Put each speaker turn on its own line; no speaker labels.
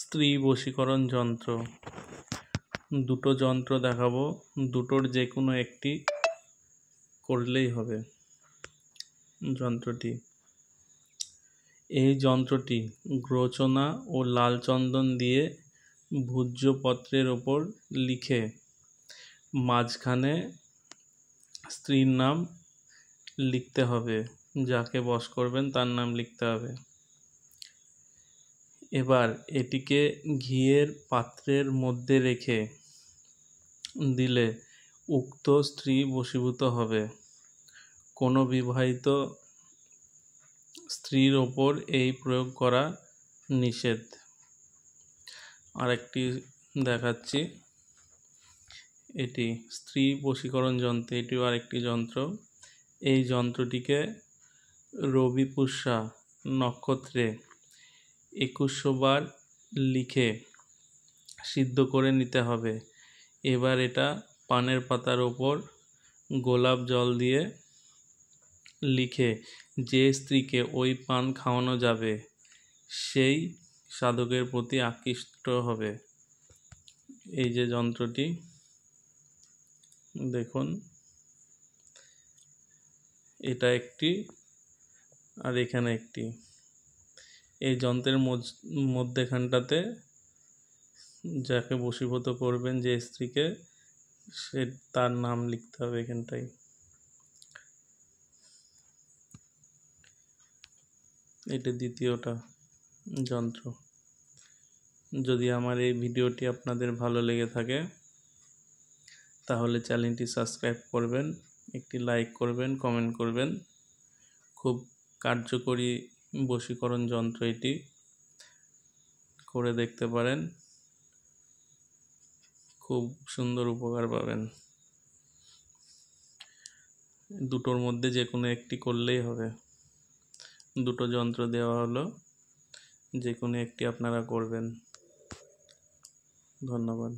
স্ত্রী বশীকরণ যন্ত্র। দুটো যন্ত্র দেখাবো, দুটোর যে কোনো একটি করলেই হবে। এই যন্ত্রটি গ্রোচনা ও লাল চন্দন দিয়ে ভূজ্য পত্রের ওপর লিখে মাঝখানে স্ত্রীর নাম লিখতে হবে, যাকে বশ করবেন তার নাম লিখতে হবে। এবার এটিকে ঘিয়ের পাত্রের মধ্যে রেখে দিলে উক্ত স্ত্রী বশীভূত হবে। কোনো বিবাহিত স্ত্রীর ওপর এই প্রয়োগ করা নিষেধ। আরেকটি দেখাচ্ছি, এটি স্ত্রী বশীকরণ যন্ত্র, এটিও আরেকটি যন্ত্র। এই যন্ত্রটিকে রবি পুষ্যা নক্ষত্রে 2100 বার লিখে সিদ্ধ করে নিতে হবে। এবার এটা পানের পাতার ওপর গোলাপ জল দিয়ে লিখে যে স্ত্রীকে ওই পান খাওয়ানো যাবে সেই সাধকের প্রতি আকৃষ্ট হবে। এই যে যন্ত্রটি দেখুন, এটা একটি আর এখানে একটি। এই যন্ত্রের মধ্যেখানটাতে যাকে বশীভূত করবেন, যে স্ত্রীকে, সে তার নাম লিখতে হবে এখানটায়। এটা দ্বিতীয়টা যন্ত্র। যদি আমার এই ভিডিওটি আপনাদের ভালো লেগে থাকে তাহলে চ্যানেলটি সাবস্ক্রাইব করবেন, একটি লাইক করবেন, কমেন্ট করবেন। খুব কার্যকরী বশীকরণ যন্ত্র, এটি করে দেখতে পারেন, খুব সুন্দর উপকার পাবেন। দুটোর মধ্যে যে কোনো একটি করলেই হবে। দুটো যন্ত্র দেওয়া হলো, যে কোনো একটি আপনারা করবেন। ধন্যবাদ।